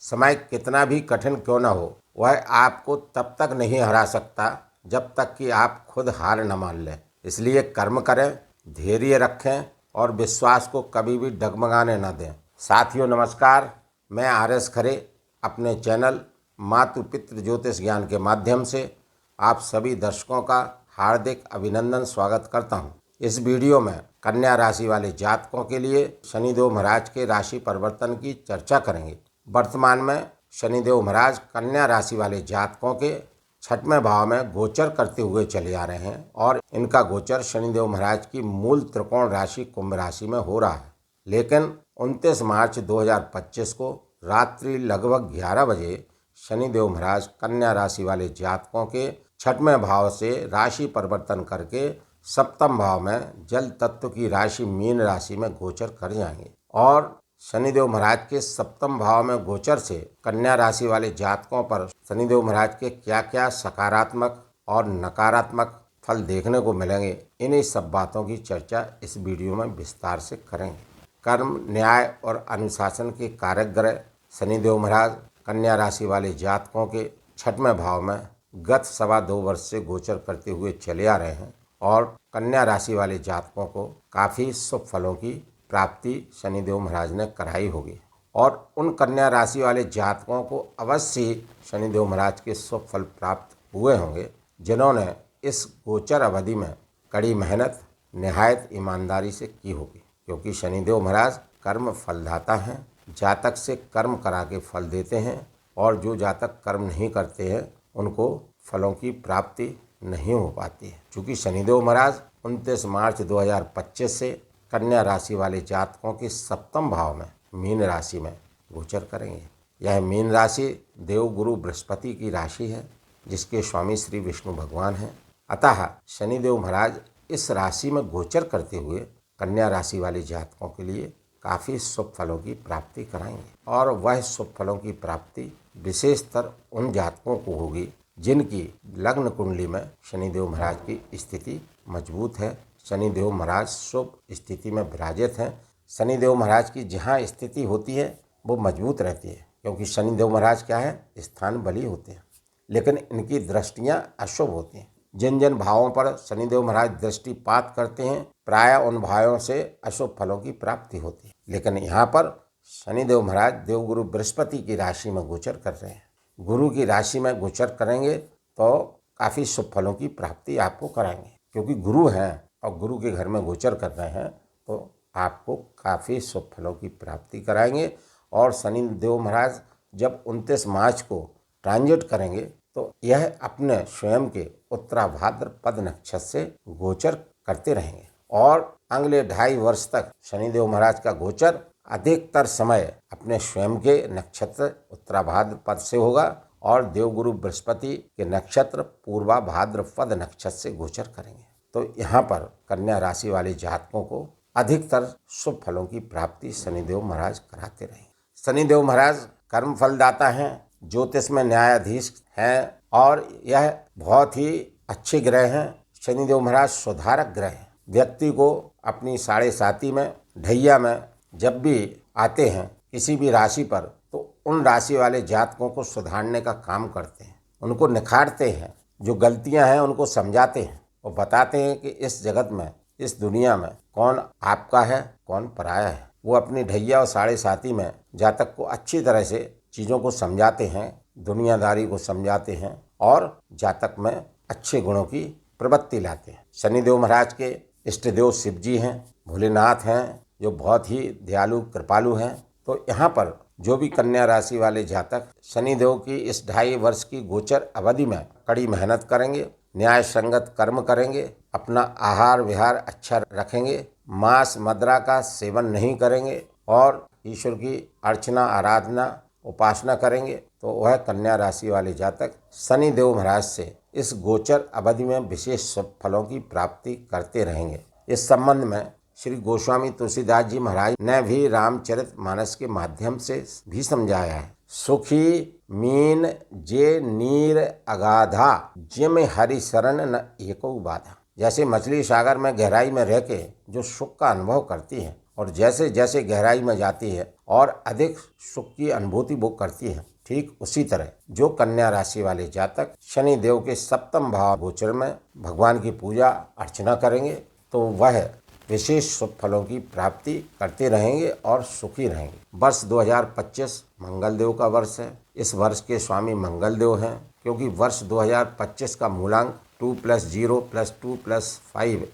समय कितना भी कठिन क्यों न हो, वह आपको तब तक नहीं हरा सकता जब तक कि आप खुद हार न मान लें। इसलिए कर्म करें, धैर्य रखें और विश्वास को कभी भी डगमगाने न दें। साथियों नमस्कार, मैं आर.एस. खरे अपने चैनल मातृ पितृ ज्योतिष ज्ञान के माध्यम से आप सभी दर्शकों का हार्दिक अभिनंदन स्वागत करता हूं। इस वीडियो में कन्या राशि वाले जातकों के लिए शनिदेव महाराज के राशि परिवर्तन की चर्चा करेंगे। वर्तमान में शनिदेव महाराज कन्या राशि वाले जातकों के 6वें भाव में गोचर करते हुए चले आ रहे हैं और इनका गोचर शनिदेव महाराज की मूल त्रिकोण राशि कुंभ राशि में हो रहा है। लेकिन 29 मार्च 2025 को रात्रि लगभग 11 बजे शनिदेव महाराज कन्या राशि वाले जातकों के 6वें भाव से राशि परिवर्तन करके 7वें भाव में जल तत्व की राशि मीन राशि में गोचर कर जाएंगे। और शनिदेव महाराज के 7वें भाव में गोचर से कन्या राशि वाले जातकों पर शनिदेव महाराज के क्या क्या सकारात्मक और नकारात्मक फल देखने को मिलेंगे, इन्हीं सब बातों की चर्चा इस वीडियो में विस्तार से करेंगे। कर्म, न्याय और अनुशासन के कारक ग्रह शनिदेव महाराज कन्या राशि वाले जातकों के 6वें भाव में गत 2.25 वर्ष से गोचर करते हुए चले आ रहे हैं और कन्या राशि वाले जातकों को काफ़ी शुभ फलों की प्राप्ति शनिदेव महाराज ने कराई होगी। और उन कन्या राशि वाले जातकों को अवश्य शनिदेव महाराज के शुभ फल प्राप्त हुए होंगे जिन्होंने इस गोचर अवधि में कड़ी मेहनत निहायत ईमानदारी से की होगी, क्योंकि शनिदेव महाराज कर्म फलदाता हैं। जातक से कर्म करा के फल देते हैं और जो जातक कर्म नहीं करते हैं उनको फलों की प्राप्ति नहीं हो पाती है। चूँकि शनिदेव महाराज 29 मार्च 2025 से कन्या राशि वाले जातकों के 7वें भाव में मीन राशि में गोचर करेंगे। यह मीन राशि देवगुरु बृहस्पति की राशि है, जिसके स्वामी श्री विष्णु भगवान हैं। अतः शनिदेव महाराज इस राशि में गोचर करते हुए कन्या राशि वाले जातकों के लिए काफ़ी शुभ फलों की प्राप्ति कराएंगे। और वह शुभ फलों की प्राप्ति विशेषतर उन जातकों को होगी जिनकी लग्न कुंडली में शनिदेव महाराज की स्थिति मजबूत है, शनिदेव महाराज शुभ स्थिति में विराजित हैं। शनिदेव महाराज की जहाँ स्थिति होती है वो मजबूत रहती है, क्योंकि शनिदेव महाराज क्या है, स्थान बली होते हैं, लेकिन इनकी दृष्टियाँ अशुभ होती हैं। जिन जिन भावों पर शनिदेव महाराज दृष्टिपात करते हैं प्राय उन भावों से अशुभ फलों की प्राप्ति होती है। लेकिन यहाँ पर शनिदेव महाराज देवगुरु बृहस्पति की राशि में गोचर कर रहे हैं। गुरु की राशि में गोचर करेंगे तो काफ़ी शुभ फलों की प्राप्ति आपको कराएंगे, क्योंकि गुरु हैं और गुरु के घर में गोचर कर रहे हैं तो आपको काफ़ी शुभ फलों की प्राप्ति कराएंगे। और शनिदेव महाराज जब 29 मार्च को ट्रांजिट करेंगे तो यह अपने स्वयं के उत्तराभाद्रपद नक्षत्र से गोचर करते रहेंगे और अगले 2.5 वर्ष तक शनिदेव महाराज का गोचर अधिकतर समय अपने स्वयं के नक्षत्र उत्तराभाद्रपद से होगा और देवगुरु बृहस्पति के नक्षत्र पूर्वाभाद्रपद नक्षत्र से गोचर करेंगे। तो यहाँ पर कन्या राशि वाले जातकों को अधिकतर शुभ फलों की प्राप्ति शनिदेव महाराज कराते रहेंगे। शनिदेव महाराज कर्म फलदाता हैं, ज्योतिष में न्यायाधीश हैं और यह बहुत ही अच्छे ग्रह हैं। शनिदेव महाराज सुधारक ग्रह हैं। व्यक्ति को अपनी 7.5 में ढैया में जब भी आते हैं किसी भी राशि पर तो उन राशि वाले जातकों को सुधारने का काम करते हैं, उनको निखारते हैं, जो गलतियां हैं उनको समझाते हैं और बताते हैं कि इस जगत में, इस दुनिया में कौन आपका है कौन पराया है। वो अपनी ढैया और 7.5 में जातक को अच्छी तरह से चीज़ों को समझाते हैं, दुनियादारी को समझाते हैं और जातक में अच्छे गुणों की प्रवृत्ति लाते हैं। शनिदेव महाराज के इष्ट देव शिव जी हैं, भोलेनाथ हैं, जो बहुत ही दयालु कृपालु हैं। तो यहाँ पर जो भी कन्या राशि वाले जातक शनिदेव की इस 2.5 वर्ष की गोचर अवधि में कड़ी मेहनत करेंगे, न्याय संगत कर्म करेंगे, अपना आहार विहार अच्छा रखेंगे, मांस मदिरा का सेवन नहीं करेंगे और ईश्वर की अर्चना आराधना उपासना करेंगे, तो वह कन्या राशि वाले जातक शनिदेव महाराज से इस गोचर अवधि में विशेष शुभ फलों की प्राप्ति करते रहेंगे। इस संबंध में श्री गोस्वामी तुलसीदास जी महाराज ने भी रामचरितमानस के माध्यम से भी समझाया है। सुखी मीन जे नीर अगाधा जिम हरि शरण न एको बाधा। जैसे मछली सागर में गहराई में रह के जो सुख का अनुभव करती है और जैसे जैसे गहराई में जाती है और अधिक सुख की अनुभूति वो करती है। ठीक उसी तरह जो कन्या राशि वाले जातक शनि देव के सप्तम भाव गोचर में भगवान की पूजा अर्चना करेंगे तो वह विशेष शुभ फलों की प्राप्ति करते रहेंगे और सुखी रहेंगे। वर्ष 2025 मंगल देव का वर्ष है। इस वर्ष के स्वामी मंगल देव हैं, क्योंकि वर्ष 2025 का मूलांक 2 + 0 + 2 + 5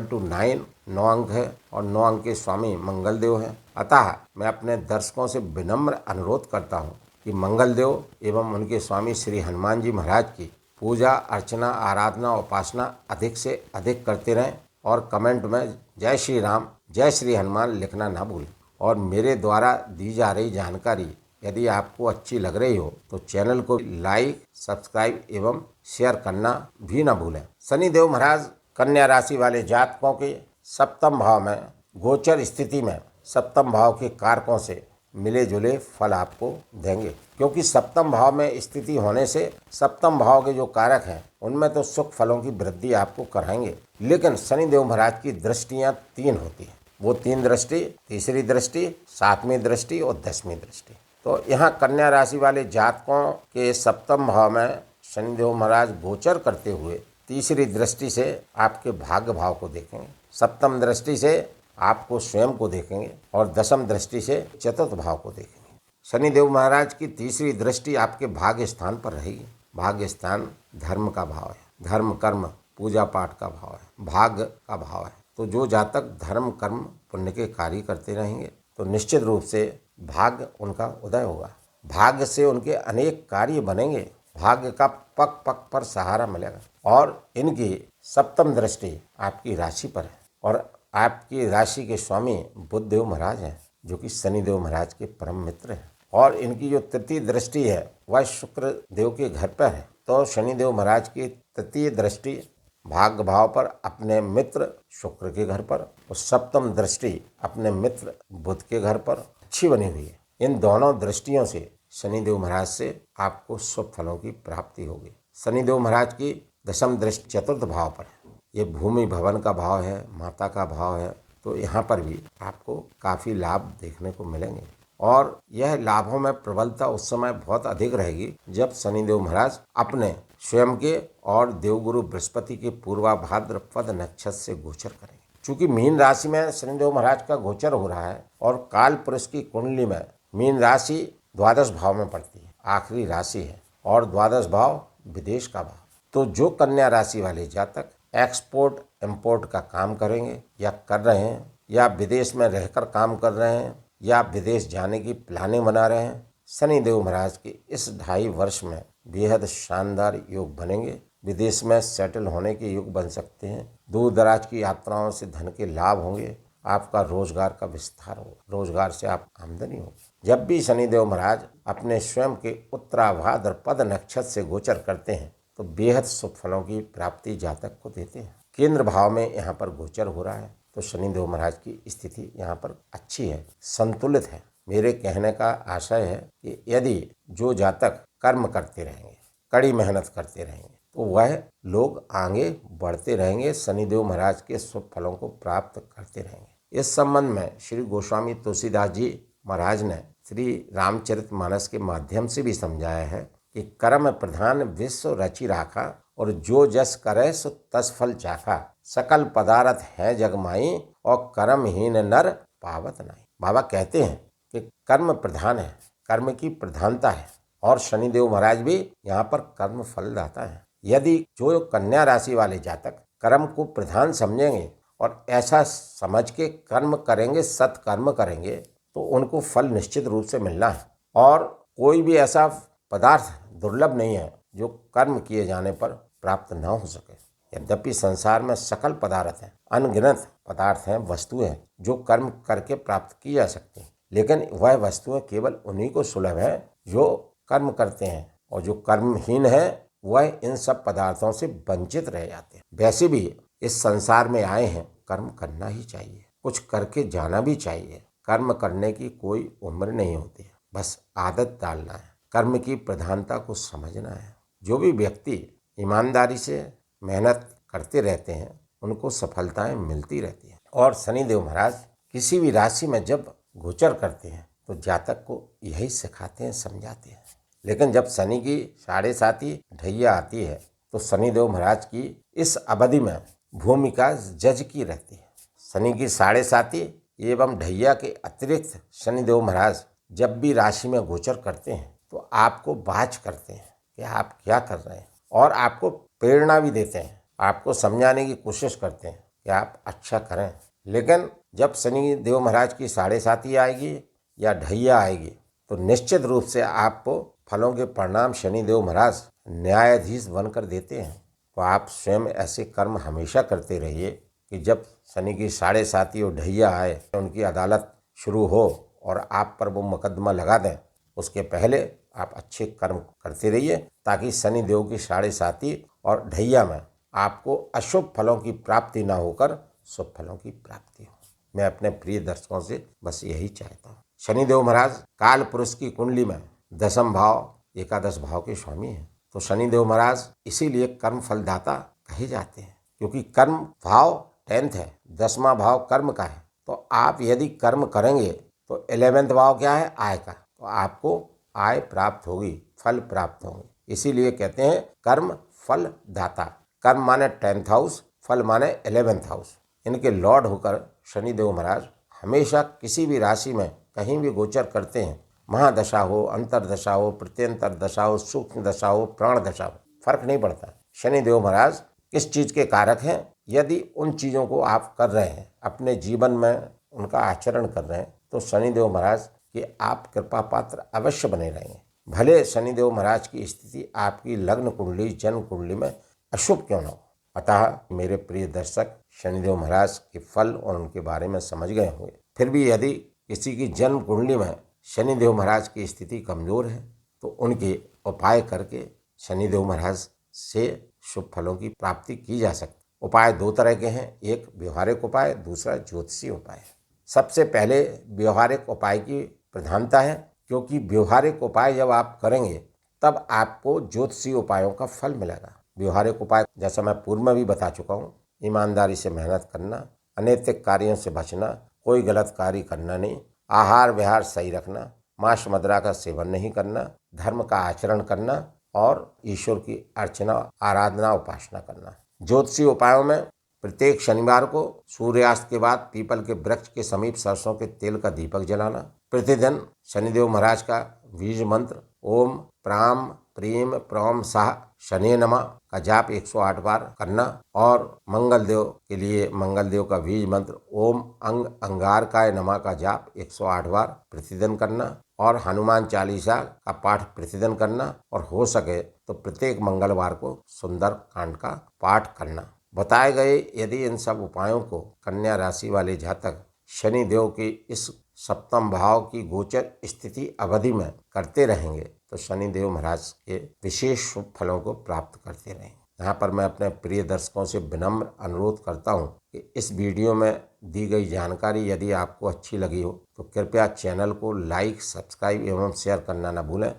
= 9 9 अंक है और 9 अंक के स्वामी मंगल देव हैं। अतः मैं अपने दर्शकों से विनम्र अनुरोध करता हूँ कि मंगल देव एवं उनके स्वामी श्री हनुमान जी महाराज की पूजा अर्चना आराधना उपासना अधिक से अधिक करते रहें और कमेंट में जय श्री राम जय श्री हनुमान लिखना ना भूलें। और मेरे द्वारा दी जा रही जानकारी यदि आपको अच्छी लग रही हो तो चैनल को लाइक सब्सक्राइब एवं शेयर करना भी ना भूलें। शनिदेव महाराज कन्या राशि वाले जातकों के सप्तम भाव में गोचर स्थिति में सप्तम भाव के कारकों से मिले जुले फल आपको देंगे, क्योंकि सप्तम भाव में स्थिति होने से सप्तम भाव के जो कारक हैं उनमें तो सुख फलों की वृद्धि आपको कराएंगे, लेकिन शनिदेव महाराज की दृष्टियां 3 होती हैं। वो 3 दृष्टि, तीसरी दृष्टि, 7वीं दृष्टि और 10वीं दृष्टि। तो यहाँ कन्या राशि वाले जातकों के सप्तम भाव में शनिदेव महाराज गोचर करते हुए तीसरी दृष्टि से आपके भाग्य भाव को देखेंगे, सप्तम दृष्टि से आपको स्वयं को देखेंगे और दशम दृष्टि से चतुर्थ भाव को देखेंगे। शनिदेव महाराज की तीसरी दृष्टि आपके भाग्य स्थान पर रहेगी। भाग्य स्थान धर्म का भाव है, धर्म कर्म पूजा पाठ का भाव है, भाग्य का भाव है। तो जो जातक धर्म कर्म पुण्य के कार्य करते रहेंगे तो निश्चित रूप से भाग्य उनका उदय होगा, भाग्य से उनके अनेक कार्य बनेंगे, भाग्य का पग पग पर सहारा मिलेगा। और इनकी सप्तम दृष्टि आपकी राशि पर है और आपकी राशि के स्वामी बुधदेव महाराज हैं, जो कि शनिदेव महाराज के परम मित्र हैं। और इनकी जो तृतीय दृष्टि है वह शुक्र देव के घर पर है। तो शनिदेव महाराज की तृतीय दृष्टि भाग्य भाव पर अपने मित्र शुक्र के घर पर और सप्तम दृष्टि अपने मित्र बुध के घर पर अच्छी बनी हुई है। इन दोनों दृष्टियों से शनिदेव महाराज से आपको शुभ फलों की प्राप्ति होगी। शनिदेव महाराज की दशम दृष्टि चतुर्थ भाव पर है। ये भूमि भवन का भाव है, माता का भाव है। तो यहाँ पर भी आपको काफ़ी लाभ देखने को मिलेंगे और यह लाभों में प्रबलता उस समय बहुत अधिक रहेगी जब शनिदेव महाराज अपने स्वयं के और देवगुरु बृहस्पति के पूर्वाभाद्रपद नक्षत्र से गोचर करेंगे। चूंकि मीन राशि में शनिदेव महाराज का गोचर हो रहा है और काल पुरुष की कुंडली में मीन राशि द्वादश भाव में पड़ती है, आखिरी राशि है और द्वादश भाव विदेश का भाव। तो जो कन्या राशि वाले जातक एक्सपोर्ट इंपोर्ट का काम करेंगे या कर रहे हैं या विदेश में रहकर काम कर रहे हैं या विदेश जाने की प्लानिंग बना रहे हैं, शनिदेव महाराज के इस 2.5 वर्ष में बेहद शानदार योग बनेंगे। विदेश में सेटल होने के योग बन सकते हैं, दूर दराज की यात्राओं से धन के लाभ होंगे, आपका रोजगार का विस्तार होगा, रोजगार से आप आमदनी होगी। जब भी शनिदेव महाराज अपने स्वयं के उत्तराभाद्रपद नक्षत्र से गोचर करते हैं तो बेहद शुभ फलों की प्राप्ति जातक को देते हैं। केंद्र भाव में यहाँ पर गोचर हो रहा है तो शनिदेव महाराज की स्थिति यहाँ पर अच्छी है, संतुलित है। मेरे कहने का आशय है कि यदि जो जातक कर्म करते रहेंगे, कड़ी मेहनत करते रहेंगे तो वह लोग आगे बढ़ते रहेंगे, शनिदेव महाराज के शुभ फलों को प्राप्त करते रहेंगे। इस संबंध में श्री गोस्वामी तुलसीदास जी महाराज ने श्री रामचरितमानस के माध्यम से भी समझाया है कि कर्म प्रधान विश्व रचि राखा और जो जस करे सो तस फल चाखा, सकल पदार्थ है जगमाई और कर्महीन नर पावत नहीं। बाबा कहते हैं कि कर्म प्रधान है, कर्म की प्रधानता है और शनिदेव महाराज भी यहाँ पर कर्म फलदाता है। यदि जो कन्या राशि वाले जातक कर्म को प्रधान समझेंगे और ऐसा समझ के कर्म करेंगे, सत्कर्म करेंगे तो उनको फल निश्चित रूप से मिलना है। और कोई भी ऐसा पदार्थ दुर्लभ नहीं है जो कर्म किए जाने पर प्राप्त न हो सके। यद्यपि संसार में सकल पदार्थ हैं, अनगिनत पदार्थ हैं, वस्तुएं हैं जो कर्म करके प्राप्त की जा सकती हैं, लेकिन वह वस्तुएं केवल उन्हीं को सुलभ है जो कर्म करते हैं और जो कर्महीन है वह इन सब पदार्थों से वंचित रह जाते हैं। वैसे भी इस संसार में आए हैं, कर्म करना ही चाहिए, कुछ करके जाना भी चाहिए। कर्म करने की कोई उम्र नहीं होती है, बस आदत डालना है, कर्म की प्रधानता को समझना है। जो भी व्यक्ति ईमानदारी से मेहनत करते रहते हैं उनको सफलताएं मिलती रहती हैं। और शनिदेव महाराज किसी भी राशि में जब गोचर करते हैं तो जातक को यही सिखाते हैं, समझाते हैं। लेकिन जब शनि की 7.5 ढैया आती है तो शनिदेव महाराज की इस अवधि में भूमिका जज की रहती है। शनि की 7.5 एवं ढैया के अतिरिक्त शनिदेव महाराज जब भी राशि में गोचर करते हैं तो आपको बाज करते हैं कि आप क्या कर रहे हैं, और आपको प्रेरणा भी देते हैं, आपको समझाने की कोशिश करते हैं कि आप अच्छा करें। लेकिन जब शनि देव महाराज की 7.5 आएगी या ढैया आएगी तो निश्चित रूप से आपको फलों के परिणाम शनिदेव महाराज न्यायाधीश बनकर देते हैं। तो आप स्वयं ऐसे कर्म हमेशा करते रहिए कि जब शनि की 7.5 और ढैया आए, उनकी अदालत शुरू हो और आप पर वो मुकदमा लगा दें, उसके पहले आप अच्छे कर्म करते रहिए ताकि शनि देव की 7.5 और ढैया में आपको अशुभ फलों की प्राप्ति ना होकर शुभ फलों की प्राप्ति हो। मैं अपने प्रिय दर्शकों से बस यही चाहता हूँ। शनिदेव महाराज काल पुरुष की कुंडली में 10th भाव, 11 भाव के स्वामी हैं। तो शनिदेव महाराज इसीलिए कर्म फलदाता कहे जाते हैं, क्योंकि कर्म भाव 10th है, 10वां भाव कर्म का है। तो आप यदि कर्म करेंगे तो 11th भाव क्या है, आय का, तो आपको आय प्राप्त होगी, फल प्राप्त होंगे। इसीलिए कहते हैं कर्म फल दाता। कर्म माने 10th हाउस, फल माने 11th हाउस। इनके लॉर्ड होकर शनिदेव महाराज हमेशा किसी भी राशि में कहीं भी गोचर करते हैं, महादशा हो, अंतरदशा हो, प्रत्यंतर दशा हो, सूक्ष्म दशा हो, प्राण दशा हो, फर्क नहीं पड़ता। शनिदेव महाराज किस चीज के कारक हैं, यदि उन चीजों को आप कर रहे हैं, अपने जीवन में उनका आचरण कर रहे हैं, तो शनिदेव महाराज के आप कृपा पात्र अवश्य बने रहेंगे। भले शनिदेव महाराज की स्थिति आपकी लग्न कुंडली, जन्म कुंडली में अशुभ क्यों न हो। अतः मेरे प्रिय दर्शक शनिदेव महाराज के फल और उनके बारे में समझ गए होंगे। फिर भी यदि किसी की जन्म कुंडली में शनिदेव महाराज की स्थिति कमजोर है तो उनके उपाय करके शनिदेव महाराज से शुभ फलों की प्राप्ति की जा सकती। उपाय 2 तरह के हैं, एक व्यवहारिक उपाय, दूसरा ज्योतिषी उपाय। सबसे पहले व्यवहारिक उपाय की प्रधानता है, क्योंकि व्यवहारिक उपाय जब आप करेंगे तब आपको ज्योतिषी उपायों का फल मिलेगा। व्यवहारिक उपाय जैसा मैं पूर्व में भी बता चुका हूँ, ईमानदारी से मेहनत करना, अनैतिक कार्यों से बचना, कोई गलत कार्य करना नहीं, आहार विहार सही रखना, मांस मदिरा का सेवन नहीं करना, धर्म का आचरण करना और ईश्वर की अर्चना, आराधना, उपासना करना। ज्योतिषी उपायों में प्रत्येक शनिवार को सूर्यास्त के बाद पीपल के वृक्ष के समीप सरसों के तेल का दीपक जलाना, प्रतिदिन शनिदेव महाराज का बीज मंत्र ओम प्राम प्रीम प्रौम साह शनि नमः का जाप 108 बार करना, और मंगल देव के लिए मंगल देव का बीज मंत्र ओम अंग अंगारकाय नमः का जाप 108 बार प्रतिदिन करना, और हनुमान चालीसा का पाठ प्रतिदिन करना, और हो सके तो प्रत्येक मंगलवार को सुंदर कांड का पाठ करना। बताए गए यदि इन सब उपायों को कन्या राशि वाले जातक शनि देव की इस 7th भाव की गोचर स्थिति अवधि में करते रहेंगे तो शनि देव महाराज के विशेष शुभ फलों को प्राप्त करते रहेंगे। यहाँ पर मैं अपने प्रिय दर्शकों से विनम्र अनुरोध करता हूँ कि इस वीडियो में दी गई जानकारी यदि आपको अच्छी लगी हो तो कृपया चैनल को लाइक, सब्सक्राइब एवं शेयर करना न भूलें।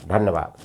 धन्यवाद।